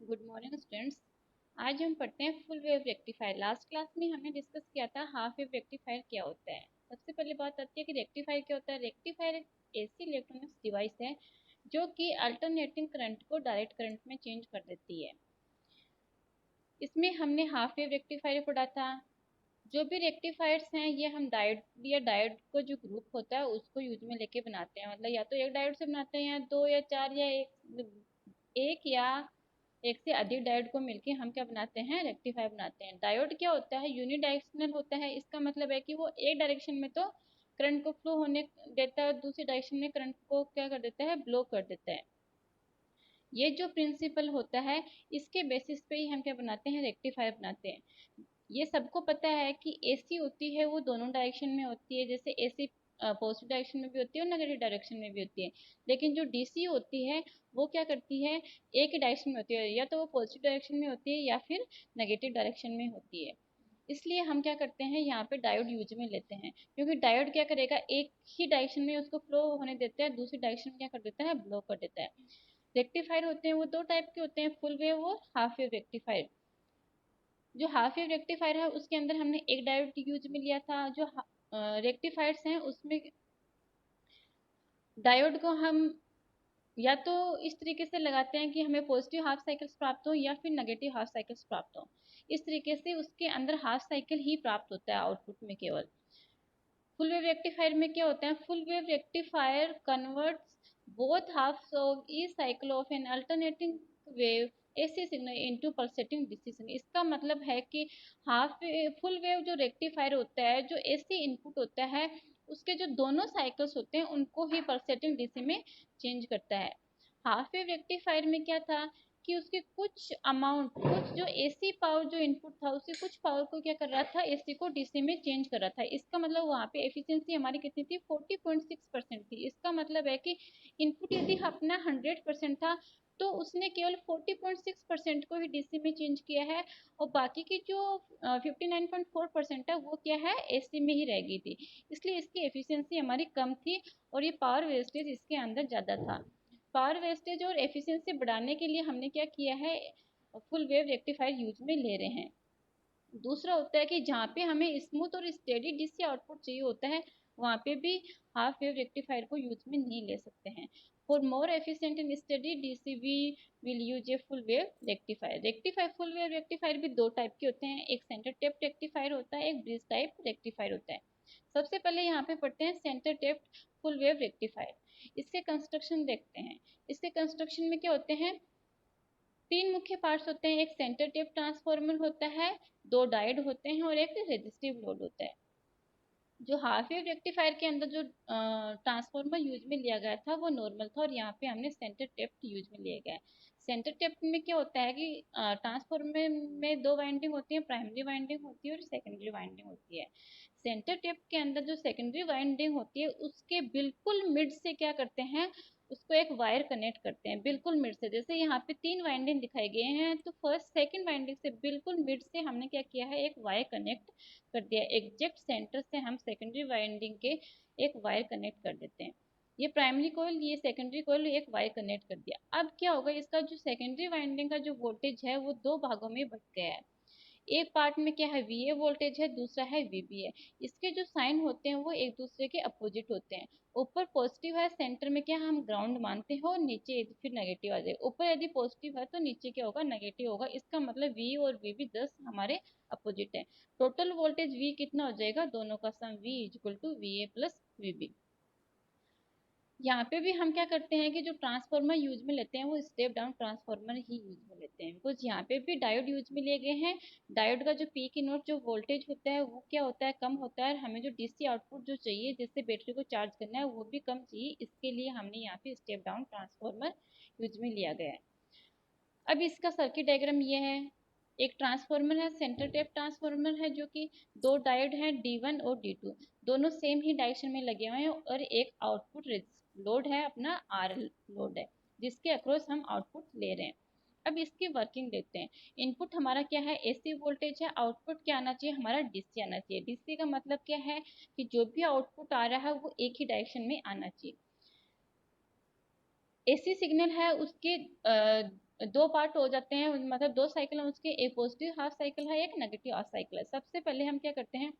Good morning students. आज हम पढ़ते हैं full wave rectifier. Last class में हमने डिस्कस किया था हाफ वेव रेक्टिफायर क्या होता है। सबसे पहले बात आती है कि रेक्टिफायर क्या होता है। रेक्टिफायर एक ऐसी इलेक्ट्रॉनिक्स डिवाइस है जो कि अल्टरनेटिंग करंट को डायरेक्ट करंट में चेंज कर देती है। इसमें हमने हाफ वेव रेक्टिफायर पढ़ा था। जो भी रेक्टिफायर्स हैं ये हम डायोड या डायोड को जो ग्रुप होता है उसको यूज में लेके बनाते हैं। मतलब या तो एक डायोड से बनाते हैं या दो या चार या एक या एक से अधिक डायोड को मिलके हम क्या बनाते हैं, रेक्टिफायर बनाते हैं। डायोड क्या होता है, यूनिडायरेक्शनल होता है। इसका मतलब है कि वो एक डायरेक्शन में तो करंट को फ्लो होने देता है, दूसरी डायरेक्शन में करंट को क्या कर देता है, ब्लॉक कर देता है। ये जो प्रिंसिपल होता है इसके बेसिस पे ही हम क्या बनाते हैं, रेक्टिफायर बनाते हैं। ये सबको पता है कि एसी होती है वो दोनों डायरेक्शन में होती है। जैसे एसी पॉजिटिव डायरेक्शन में भी होती है और नेगेटिव डायरेक्शन में भी होती है। लेकिन जो डीसी होती है वो क्या करती है, एक ही डायरेक्शन में होती है। या तो वो पॉजिटिव डायरेक्शन में होती है या फिर नेगेटिव डायरेक्शन में होती है। इसलिए हम क्या करते हैं, यहाँ पे डायोड यूज में लेते हैं, क्योंकि डायोड क्या करेगा, एक ही डायरेक्शन में उसको फ्लो होने देता है, दूसरी डायरेक्शन में क्या कर देता है, ब्लॉक कर देता है। रेक्टिफायर होते हैं वो दो टाइप के होते हैं, फुल वेव और हाफ वेव रेक्टिफायर। जो हाफ वेव रेक्टिफायर है उसके अंदर हमने एक डायोड यूज में लिया था। जो रेक्टिफायर्स हैं उसमें डायोड को हम या तो इस तरीके से लगाते हैं कि हमें पॉजिटिव हाफ साइकिल्स प्राप्त हो या फिर नेगेटिव हाफ साइकिल्स प्राप्त हो। इस तरीके से उसके अंदर हाफ साइकिल ही प्राप्त होता है आउटपुट में केवल। फुल वेव रेक्टिफायर में क्या होता है, full wave rectifier converts both halves of each cycle of an alternating wave AC signal into pulsating DC signal। इसका मतलब है कि हाफ फुल वेव जो रेक्टिफायर होता है, जो AC इनपुट होता है उसके जो दोनों साइकिल्स होते हैं उनको ही पल्सेटिंग डीसी में चेंज करता है। हाफ वेव रेक्टिफायर में क्या था कि उसके कुछ अमाउंट, कुछ जो एसी पावर जो इनपुट था उसके कुछ पावर को क्या कर रहा था, एसी को डीसी में चेंज कर रहा था। इसका मतलब वहाँ पे एफिशिएंसी हमारी कितनी थी, 40.6% थी। इसका मतलब है कि इनपुट यदि अपना 100% था तो उसने केवल 40.6% को ही डीसी में चेंज किया है, और बाकी की जो 59.4% है वो क्या है, एसी में ही रह गई थी। इसलिए इसकी एफिशिएंसी हमारी कम थी और ये पावर वेस्टेज इसके अंदर ज़्यादा था। पावर वेस्टेज और एफिशिएंसी बढ़ाने के लिए हमने क्या किया है, फुल वेव रेक्टिफायर यूज में ले रहे हैं। दूसरा होता है कि जहाँ पे हमें स्मूथ और स्टेडी डीसी आउटपुट चाहिए होता है वहाँ पे भी हाफ वेव रेक्टिफायर को यूज में नहीं ले सकते हैं। For more efficient and steady DC we will use a full wave rectifier. Rectifier, full wave rectifier भी दो टाइप के होते हैं, एक सेंटर टेप रेक्टिफायर होता है, एक ब्रिज टाइप रेक्टिफायर होता है। सबसे पहले यहाँ पे पढ़ते हैं centre tap full wave rectifier. इसके कंस्ट्रक्शन देखते हैं। इसके कंस्ट्रक्शन में क्या होते हैं, तीन मुख्य पार्ट्स होते हैं। एक सेंटर टेप ट्रांसफार्मर होता है, दो डायोड होते हैं और एक रेजिस्टिव लोड होता है। जो हाफ वेव रेक्टिफायर के अंदर जो ट्रांसफार्मर यूज में लिया गया था वो नॉर्मल था, और यहाँ पे हमने सेंटर टेप यूज में लिया गया है। सेंटर टेप में क्या होता है कि ट्रांसफार्मर में दो वाइंडिंग होती है, प्राइमरी वाइंडिंग होती है और सेकेंडरी वाइंडिंग होती है। सेंटर टेप के अंदर जो सेकेंडरी वाइंडिंग होती है उसके बिल्कुल मिड से क्या करते हैं, उसको एक वायर कनेक्ट करते हैं बिल्कुल मिड से। जैसे यहाँ पे तीन वाइंडिंग दिखाए गए हैं तो फर्स्ट सेकंड वाइंडिंग से बिल्कुल मिड से हमने क्या किया है, एक वायर कनेक्ट कर दिया। एग्जैक्ट सेंटर से हम सेकेंडरी वाइंडिंग के एक वायर कनेक्ट कर देते हैं। ये प्राइमरी कॉइल, ये सेकेंडरी कॉइल, एक वायर कनेक्ट कर दिया। अब क्या होगा, इसका जो सेकेंडरी वाइंडिंग का जो वोल्टेज है वो दो भागों में बट गया है। एक पार्ट में क्या है, वीए वोल्टेज है, दूसरा है वीबी है। इसके जो साइन होते हैं वो एक दूसरे के अपोजिट होते हैं। ऊपर पॉजिटिव है, सेंटर में क्या हम ग्राउंड मानते हैं, और नीचे फिर नेगेटिव आ जाएगा। ऊपर यदि पॉजिटिव है तो नीचे क्या होगा, नेगेटिव होगा। इसका मतलब वी और वीबी 10 हमारे अपोजिट है। टोटल वोल्टेज वी कितना हो जाएगा, दोनों का sum V is equal to V A plus VB. यहाँ पे भी हम क्या करते हैं कि जो ट्रांसफार्मर यूज में लेते हैं वो स्टेप डाउन ट्रांसफार्मर ही यूज में लेते हैं, बिकॉज यहाँ पे भी डायोड यूज में लिए गए हैं। डायोड का जो पीक इनवर्ट जो वोल्टेज होता है वो क्या होता है, कम होता है, और हमें जो डीसी आउटपुट जो चाहिए जिससे बैटरी को चार्ज करना है वो भी कम चाहिए। इसके लिए हमने यहाँ पे स्टेप डाउन ट्रांसफार्मर यूज में लिया गया है। अब इसका सर्किट डायग्राम ये है। एक ट्रांसफार्मर है, सेंटर टेप ट्रांसफार्मर है, जो कि दो डायोड हैं D1 और D2, दोनों सेम ही डायरेक्शन में लगे हुए हैं, और एक आउटपुट लोड है अपना RL लोड है जिसके अक्रॉस हम आउटपुट ले रहे हैं। अब इसकी वर्किंग देखते हैं। इनपुट हमारा क्या है, एसी वोल्टेज है। आउटपुट क्या आना चाहिए हमारा, डीसी आना चाहिए। डीसी का मतलब क्या है कि जो भी आउटपुट आ रहा है वो एक ही डायरेक्शन में आना चाहिए। एसी सिग्नल है उसके दो पार्ट हो जाते हैं, मतलब दो साइकिल हैं उसके, एक पॉजिटिव हाफ साइकिल है, एक नेगेटिव हाफ साइकिल है। सबसे पहले हम क्या करते हैं,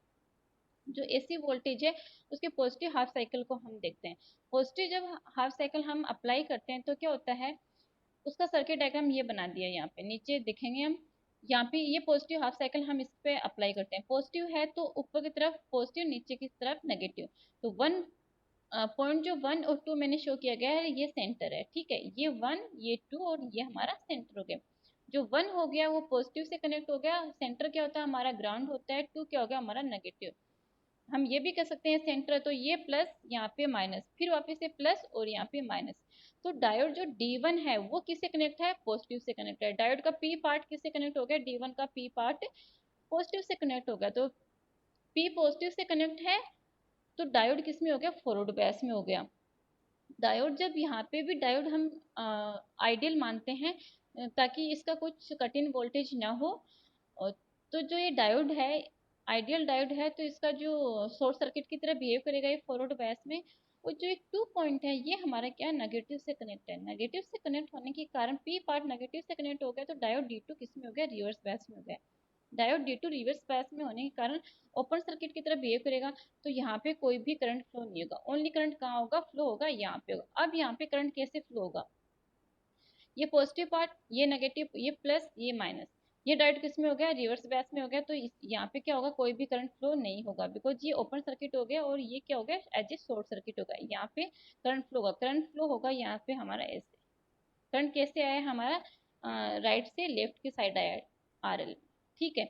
जो एसी वोल्टेज है उसके पॉजिटिव हाफ साइकिल को हम देखते हैं। पॉजिटिव जब हाफ साइकिल हम अप्लाई करते हैं तो क्या होता है, उसका सर्किट डायग्राम ये बना दिया, यहाँ पे नीचे दिखेंगे हम। यहाँ पे ये पॉजिटिव हाफ साइकिल हम इस पे अप्लाई करते हैं, पॉजिटिव है तो ऊपर की तरफ पॉजिटिव, नीचे की तरफ नेगेटिव। तो वन पॉइंट जो 1 और 2 मैंने शो किया गया है, ये सेंटर है, ठीक है, ये 1 ये 2 और ये हमारा सेंटर हो गया। जो 1 हो गया वो पॉजिटिव से कनेक्ट हो गया, सेंटर क्या होता है हमारा, ग्राउंड होता है, 2 क्या हो गया हमारा, नेगेटिव। हम ये भी कह सकते हैं सेंटर है तो ये प्लस, यहाँ पे माइनस, फिर वापस से प्लस और यहाँ पे माइनस। तो डायोड जो D1 है वो किससे कनेक्ट है, पॉजिटिव से कनेक्ट है। डायोड का P पार्ट किससे कनेक्ट हो गया, D1 का P पार्ट पॉजिटिव से कनेक्ट हो गया। तो P पॉजिटिव से कनेक्ट है तो डायोड किस में हो गया, फॉरवर्ड बायस में हो गया। डायोड जब यहाँ पे भी डायोड हम आइडियल मानते हैं ताकि इसका कुछ कट इन वोल्टेज ना हो। और तो जो ये डायोड है आइडियल डायोड है, तो इसका जो शॉर्ट सर्किट की तरह बिहेव करेगा ये फॉरवर्ड बायस में। और जो एक 2 पॉइंट है ये हमारा क्या है, नेगेटिव से कनेक्ट है। नेगेटिव से कनेक्ट होने के कारण पी पार्ट नेगेटिव से कनेक्ट हो गया, तो डायोड D2 किस में हो गया, रिवर्स बायस में हो गया। डायोड D2 रिवर्स बायस में होने के कारण ओपन सर्किट की तरह बिहेव करेगा, तो यहाँ पे कोई भी करंट फ्लो नहीं होगा। ओनली करंट कहाँ होगा, फ्लो होगा यहाँ पे होगा। अब यहाँ पे करंट कैसे फ्लो होगा, ये पॉजिटिव पार्ट, ये नेगेटिव, ये प्लस, ये माइनस, ये डायोड किस में हो गया, रिवर्स बायस में हो गया। तो यहाँ पे क्या होगा, कोई भी करंट फ्लो नहीं होगा, बिकॉज ये ओपन सर्किट हो गया और ये क्या हो गया, एज ए शॉर्ट सर्किट होगा। यहाँ पे करंट फ्लो होगा, करंट फ्लो होगा यहाँ पे हमारा ऐसे। करंट कैसे आया हमारा, राइट से लेफ्ट की साइड आया, RL, ठीक है।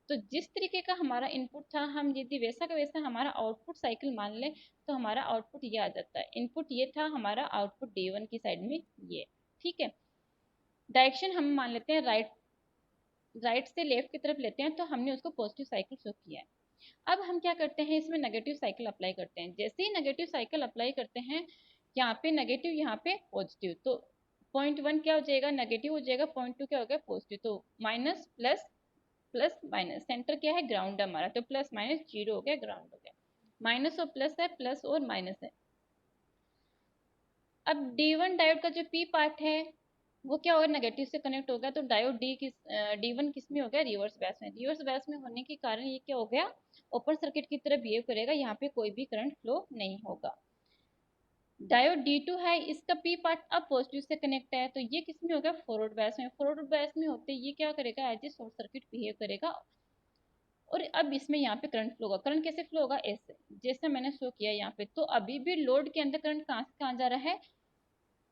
तो जिस तरीके का हमारा इनपुट था, हम यदि वैसा का वैसा हमारा आउटपुट साइकिल मान ले तो हमारा आउटपुट ये आ जाता है। इनपुट ये था हमारा, आउटपुट D1 की साइड में ये, ठीक है। डायरेक्शन हम मान लेते हैं राइट, राइट से लेफ्ट की तरफ लेते हैं, तो हमने उसको पॉजिटिव साइकिल शो किया है। अब हम क्या करते हैं, इसमें नेगेटिव साइकिल अप्लाई करते हैं। जैसे ही नेगेटिव साइकिल अप्लाई करते हैं, यहाँ पे नेगेटिव यहाँ पे पॉजिटिव, तो पॉइंट 1 क्या हो जाएगा, नेगेटिव हो जाएगा, पॉइंट 2 क्या हो गया, पॉजिटिव। तो minus plus, plus minus, centre क्या है, ग्राउंड है हमारा, तो प्लस माइनस जीरो हो गया, ग्राउंड हो गया। माइनस और प्लस है, प्लस और माइनस है। अब D1 डायोड का जो P पार्ट है वो क्या होगा, नेगेटिव से कनेक्ट हो गया, तो डायोड D1 किस में हो गया, रिवर्स बायस में। रिवर्स बायस में होने के कारण ये क्या हो गया, ओपन सर्किट की तरह बिहेव करेगा, यहाँ पे कोई भी करंट फ्लो नहीं होगा। डायोड D2 है, इसका P पार्ट अब पॉजिटिव से कनेक्ट है, तो ये किस में होगा, फॉरवर्ड बायस में। फॉरवर्ड बायस में होते ये क्या करेगा, as a short circuit behave करेगा। और अब इसमें यहाँ पे करंट फ्लो होगा, करंट कैसे फ्लो होगा, ऐसे जैसे मैंने शो किया यहाँ पे। तो अभी भी लोड के अंदर करंट कहाँ से कहाँ जा रहा है,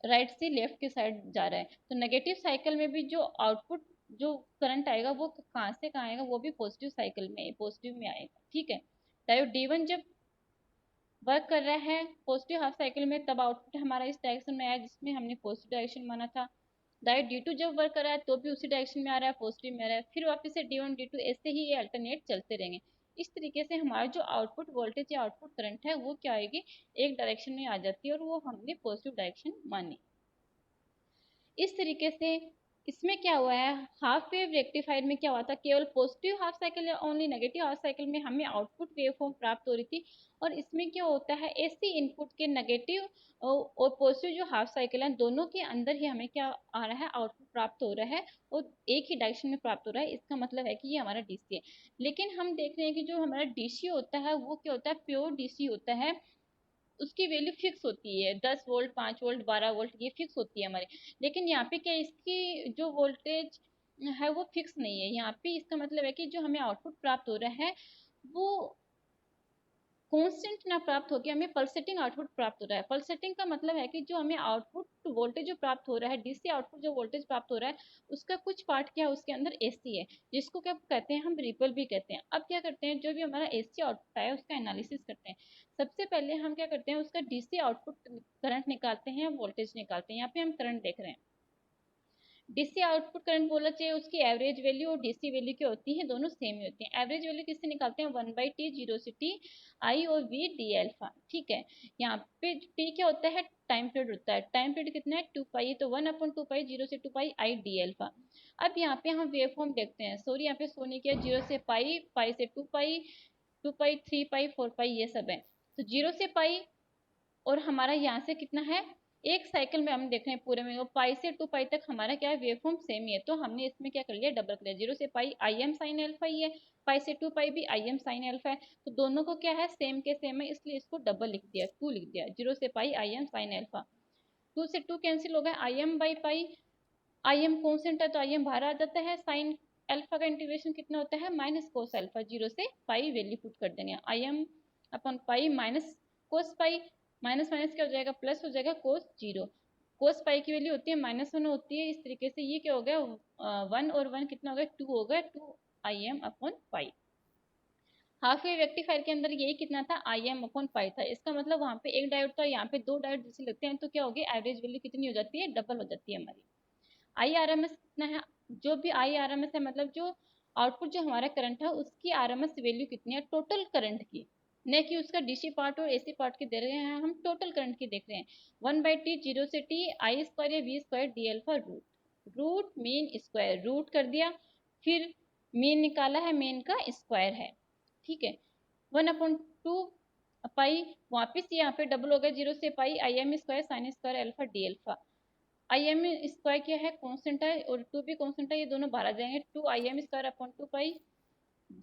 राइट से लेफ्ट की साइड जा रहा है। तो नेगेटिव साइकिल में भी जो आउटपुट जो करंट आएगा वो कहाँ से कहाँ आएगा, वो भी पॉजिटिव साइकिल में, पॉजिटिव में आएगा, ठीक है। डायोड D1 जब वर्क कर रहा है पॉजिटिव हाफ साइकिल में, तब आउटपुट हमारा इस डायरेक्शन में आया जिसमें हमने पॉजिटिव डायरेक्शन माना था। डायोड D2 जब वर्क कर रहा है तो भी उसी डायरेक्शन में आ रहा है, पॉजिटिव में आ रहा है। फिर वापस से D1 D2 ऐसे ही ये अल्टरनेट चलते रहेंगे। इस तरीके से हमारा जो आउटपुट वोल्टेज या आउटपुट करंट है वो क्या आएगी, एक डायरेक्शन में आ जाती है, और वो हमने पॉजिटिव डायरेक्शन मानी। इस तरीके से इसमें क्या हुआ है, हाफ वेव रेक्टिफायर में क्या हुआ था, केवल पॉजिटिव हाफ साइकिल या ओनली नेगेटिव हाफ साइकिल में हमें आउटपुट वेव फॉर्म प्राप्त हो रही थी। और इसमें क्या होता है, एसी इनपुट के नेगेटिव और पॉजिटिव जो हाफ साइकिल है दोनों के अंदर ही हमें क्या आ रहा है, आउटपुट प्राप्त हो रहा है, और एक ही डायरेक्शन में प्राप्त हो रहा है। इसका मतलब है कि ये हमारा डीसी है। लेकिन हम देख रहे हैं कि जो हमारा डीसी होता है वो क्या होता है, प्योर डीसी होता है, उसकी वैल्यू फिक्स होती है, 10 वोल्ट, 5 वोल्ट, 12 वोल्ट, ये फिक्स होती है हमारे। लेकिन यहाँ पे क्या इसकी जो वोल्टेज है वो फिक्स नहीं है यहाँ पे। इसका मतलब है कि जो हमें आउटपुट प्राप्त हो रहा है वो कांस्टेंट ना प्राप्त होकर हमें पल्सेटिंग आउटपुट प्राप्त हो रहा है। पल्सेटिंग का मतलब है कि जो हमें आउटपुट वोल्टेज जो प्राप्त हो रहा है, डीसी आउटपुट जो वोल्टेज प्राप्त हो रहा है, उसका कुछ पार्ट क्या है उसके अंदर एसी है, जिसको क्या कहते हैं, हम रिपल भी कहते हैं। अब क्या करते हैं, जो भी हमारा एसी आउटपुट है उसका एनालिसिस करते हैं। सबसे पहले हम क्या करते हैं, उसका डीसी आउटपुट करंट निकालते हैं, वोल्टेज निकालते हैं। यहाँ पे हम करंट देख रहे हैं, डीसी आउटपुट करंट बोला चाहिए, उसकी एवरेज वैल्यू और डीसी वैल्यू क्या होती है, दोनों सेम ही होती हैं। एवरेज वैल्यू किससे निकालते हैं, 1/t, 0 से t, आई और वी डी एल्फा, ठीक है। यहाँ पे t क्या होता है, टाइम पीरियड होता है। टाइम पीरियड कितना है, 2 पाई, तो 1/2 पाई, 0 से 2 पाई, आई डी एल्फा। अब यहाँ पे हम वेव फॉर्म देखते हैं, सॉरी यहाँ पे सोने किया, 0 से पाई, पाई से 2 पाई, 2 पाई, 3 पाई, 4 पाई, ये सब है। तो 0 से पाई और हमारा यहाँ से कितना है, एक साइकिल में हम देख रहे हैं पूरे में वो पाई से 2 पाई तक हमारा क्या है वेव फॉर्म सेम ही है, तो हमने इसमें क्या कर लिया डबल कर लिया, 0 से pi I M sine alpha ही है, पाई से 2 पाई भी आई एम साइन एल्फा है, तो दोनों को क्या है सेम के सेम है, इसलिए इसको डबल लिख दिया, 2 लिख दिया, 0 से pi I M sine alpha. 2 से 2 कैंसिल हो गया, I M by pi, I M constant है तो आई एम बाहर आ जाता है, साइन एल्फा का इंटीग्रेशन कितना होता है माइनस कोस एल्फा, 0 से पाई वैल्यू पुट कर देंगे, I M upon pi minus cos pi, minus minus क्या हो जाएगा प्लस हो जाएगा कोस 0, कोस पाई की वैल्यू होती है -1 होती है, इस तरीके से ये क्या हो गया 1 और 1 कितना हो गया 2 हो गया, 2 I M upon pi. Half wave rectifier के अंदर यही कितना था आई एम अपॉन पाई था, इसका मतलब वहां पे एक डायोड था, यहाँ पे 2 डायोड जैसे लगते हैं, तो क्या होगी एवरेज वैल्यू कितनी हो जाती है डबल हो जाती है हमारी। आई आर एम एस कितना है, जो भी आई आर एम एस है मतलब जो आउटपुट जो हमारा करंट है उसकी आर एम एस वैल्यू कितनी है टोटल करंट की, न कि उसका डीसी पार्ट और एसी पार्ट की दे रहे हैं, हम टोटल करंट की देख रहे हैं। 1/t 0 से टी आई स्क्वायर या V square D alpha root, root mean square root कर दिया, फिर मीन निकाला है, मीन का स्क्वायर है, ठीक है। 1/2 पाई, वापिस यहाँ पे डबल हो गया 0 से pi I M square sine square alpha D alpha, I M square क्या है कांस्टेंट है और 2 भी कांस्टेंट है, ये दोनों बाहर आ जाएंगे, 2 आई एम स्क्वायर अपॉन 2 पाई,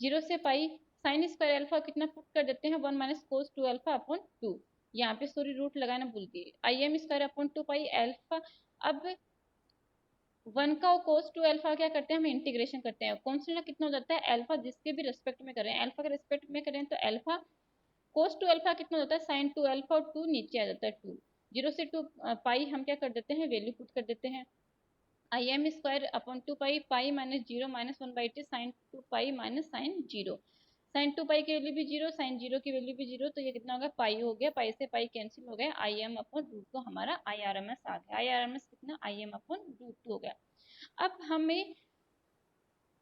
0 से पाई साइन स्क्वायर अल्फा कितना पुट कर देते हैं 1 माइनस कोस 2 अल्फा अपॉन 2, यहाँ पे सॉरी रूट लगाना भूल गई, आई M square upon 2 pi alpha. अब 1 का कोस 2 अल्फा क्या करते हैं हम इंटीग्रेशन करते हैं, कांस्टेंट कितना हो जाता है अल्फा, जिसके भी रेस्पेक्ट में करें अल्फा के रेस्पेक्ट में करें तो अल्फा कोस 2 अल्फा कितना होता है साइन 2 अल्फा और 2 नीचे आ जाता है 2, 0 से 2 पाई हम क्या कर देते हैं वैल्यू पुट कर देते हैं, I M square upon 2 pi, pi minus 0 minus 1/t sine 2 pi minus sine 0, sine 2 pi की वैल्यू भी 0 साइन 0 की वैल्यू भी 0, तो ये कितना हो गया पाई हो गया, पाई से पाई कैंसिल हो गया, आई एम अपॉन रूट को हमारा आई आर एम एस आ गया, आई आर एम एस कितना आई एम अपॉन रूट हो गया। अब हमें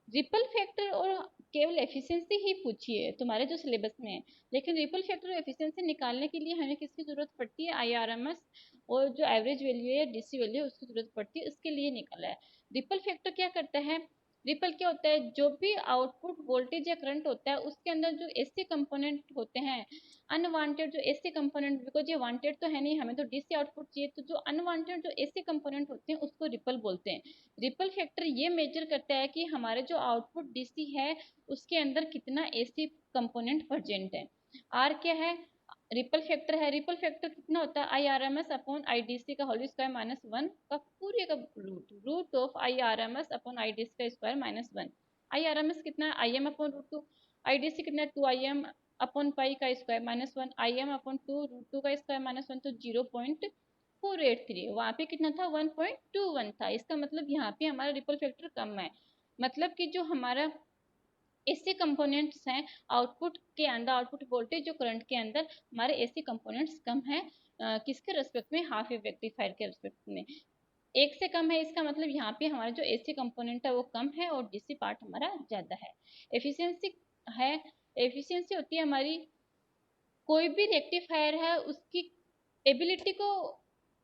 रिपल फैक्टर और केवल एफिशिएंसी ही पूछी है तुम्हारे जो सिलेबस में है, लेकिन रिपल फैक्टर और एफिशिएंसी निकालने के लिए हमें किसकी जरूरत पड़ती है आईआरएमएस और जो एवरेज वैल्यू है या डीसी वैल्यू है उसकी जरूरत पड़ती है, इसके लिए निकाला है। रिपल फैक्टर क्या करता है, रिपल क्या होता है जो भी आउटपुट वोल्टेज या करंट होता है उसके अंदर जो एसी कंपोनेंट होते हैं, अनवांटेड जो एसी कंपोनेंट, बिकॉज ये वांटेड तो है नहीं हमें तो डीसी आउटपुट चाहिए, तो जो अनवांटेड जो एसी कंपोनेंट होते हैं उसको रिपल बोलते हैं। रिपल फैक्टर ये मेजर करता है कि हमारे जो आउटपुट डीसी है उसके अंदर कितना एसी कंपोनेंट प्रेजेंट है। आर क्या है रिपल फैक्टर है, रिपल फैक्टर कितना होता है I R M S upon I D C का होल स्क्वायर -1 का पूरे का root, root of I R M S upon I D C का square -1, I R M S कितना है I M upon root 2, I D C कितना है 2 I M upon pi का square -1, I M upon 2 root 2 का square -1, तो 0.483, वहाँ पे कितना था 1.21 था, इसका मतलब यहाँ पे हमारा रिपल फैक्टर कम है, मतलब कि जो हमारा एसी कंपोनेंट्स हैं आउटपुट के अंदर, आउटपुट वोल्टेज जो करंट के अंदर हमारे एसी कंपोनेंट्स कम है, किसके रेस्पेक्ट में हाफ वेव रेक्टिफायर के रेस्पेक्ट में एक से कम है, इसका मतलब यहाँ पे हमारा जो एसी कंपोनेंट है वो कम है और डीसी पार्ट हमारा ज्यादा है। एफिशिएंसी है, एफिशिएंसी होती है हमारी कोई भी रेक्टिफायर है उसकी एबिलिटी को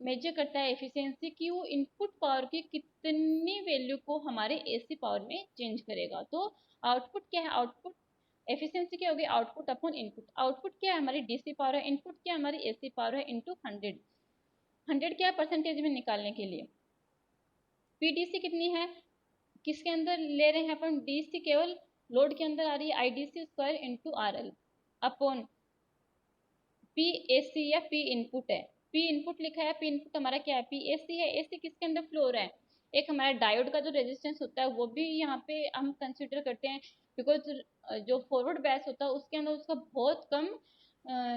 मेजर करता है एफिशिएंसी की, वो इनपुट पावर की कितनी वैल्यू को हमारे एसी पावर में चेंज करेगा, तो आउटपुट क्या है आउटपुट एफिशिएंसी क्या होगी आउटपुट अपॉन इनपुट, आउटपुट क्या है हमारी डीसी पावर है, इनपुट क्या है हमारी एसी पावर है, इंटू 100, 100 क्या है परसेंटेज में निकालने के लिए, पीडीसी कितनी है किसके अंदर ले रहे हैं अपन डीसी केवल लोड के अंदर आ रही है IDC square into R L upon P A C या पी इनपुट है, पी इनपुट लिखा है, पी इनपुट हमारा क्या है पी ए सी है, ए सी किसके अंदर फ्लो हो रहा है, एक हमारा डायोड का जो रेजिस्टेंस होता है वो भी यहाँ पे हम कंसिडर करते हैं, बिकॉज जो फॉरवर्ड बैस होता है उसके अंदर उसका बहुत कम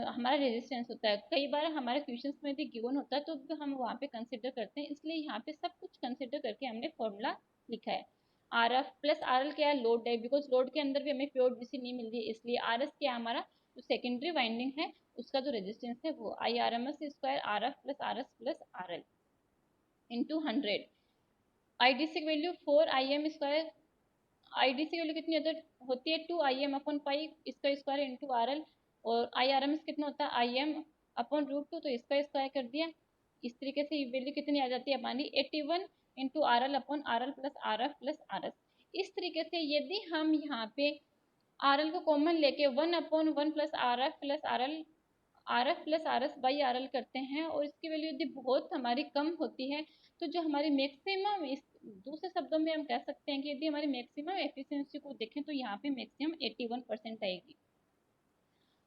हमारा रेजिस्टेंस होता है, कई बार हमारे क्वेश्चंस में भी गिवन होता है तो हम वहाँ पे कंसिडर करते हैं, इसलिए यहाँ पे सब कुछ कंसिडर करके हमने फॉर्मूला लिखा है। Are F plus R L क्या है लोड है, बिकॉज लोड के अंदर भी हमें प्योर डीसी नहीं मिल रही है, इसलिए आर एस क्या है हमारा जो सेकेंडरी वाइंडिंग है उसका जो रेजिस्टेंस है वो I R M S square R F plus R L into 100, I D C value 4 I M square, I D C value कितनी होती है 2 आई एम अपॉन पाई इसका स्क्वायर इंटू आर एल, और आई आर एम एस कितना होता है I M upon root 2 तो इसका स्क्वायर कर दिया, इस तरीके से वैल्यू कितनी आ जाती है हमारी 81 into R L upon R L plus R S. इस तरीके से यदि हम यहाँ पे आर एल को कॉमन लेके 1/1 plus are F plus R L R F plus R S by R L करते हैं और इसकी वैल्यू यदि बहुत हमारी कम होती है तो जो हमारी मैक्सिमम, इस दूसरे शब्दों में हम कह सकते हैं कि यदि हमारी मैक्सिमम एफिशिएंसी को देखें तो यहाँ पे मैक्सिमम 81% आएगी।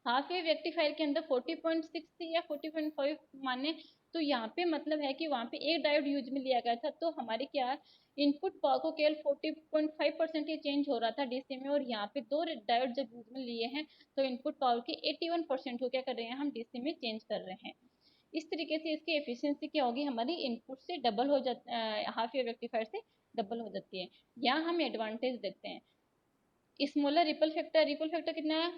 हाफ वेव रेक्टिफायर के अंदर 40.6 थी या 40.5 माने, तो यहाँ पे मतलब है कि वहाँ पे एक डायोड यूज में लिया गया था, तो हमारे क्या इनपुट पावर को केवल 40.5% ही चेंज हो रहा था डीसी में, और यहाँ पे दो डायोड जब यूज में लिए हैं तो इनपुट पावर की 81% को क्या कर रहे हैं हम डीसी में चेंज कर रहे हैं। इस तरीके से इसकी एफिशिएंसी क्या होगी, हमारी इनपुट से डबल हो जाती, हाफ वेव रेक्टिफायर से डबल हो जाती है। यहाँ हम एडवांटेज देखते हैं। स्मॉलर रिपल फैक्टर कितना है,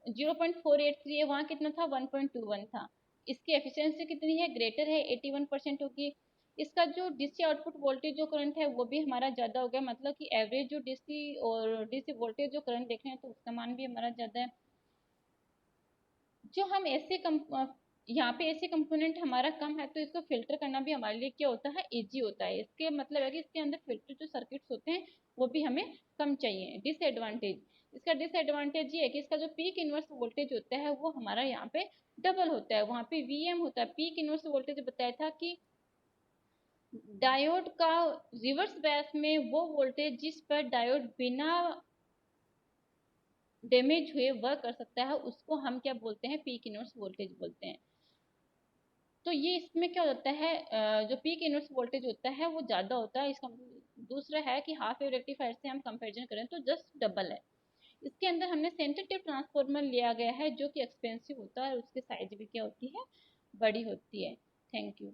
0.483 है, वहाँ कितना था 1.21 था। इसकी एफिशिएंसी कितनी है, ग्रेटर है, 81% होगी। इसका जो डीसी आउटपुट वोल्टेज जो करंट है वो भी हमारा ज़्यादा हो गया, मतलब कि एवरेज जो डीसी और डीसी वोल्टेज जो करंट देख रहे हैं तो उसका मान भी हमारा ज़्यादा है। जो हम ऐसे यहाँ पे ऐसे कंपोनेंट हमारा कम है तो इसको फिल्टर करना भी हमारे लिए क्या होता है, इजी होता है। इसके मतलब है कि इसके अंदर फिल्टर जो सर्किट्स होते हैं वो भी हमें कम चाहिए। डिसएडवांटेज, इसका डिसएडवांटेज ये है कि इसका जो पीक इनवर्स वोल्टेज होता है वो हमारा यहाँ पे डबल होता है। वहाँ पे वीएम होता है, पीक इनवर्स वोल्टेज बताया था कि डायोड का रिवर्स बायस में वो वोल्टेज जिस पर डायोड बिना डैमेज हुए वर्क कर सकता है उसको हम क्या बोलते हैं, पीक इनवर्स वोल्टेज बोलते हैं। तो ये इसमें क्या होता है, जो पीक इनवर्स वोल्टेज होता है वो ज़्यादा होता है। इसका दूसरा है कि हाफ वेव रेक्टिफायर से हम कंपैरिजन करें तो जस्ट डबल है। इसके अंदर हमने सेंसिटिव ट्रांसफार्मर लिया गया है जो कि एक्सपेंसिव होता है और उसकी साइज भी क्या होती है, बड़ी होती है। Thank you.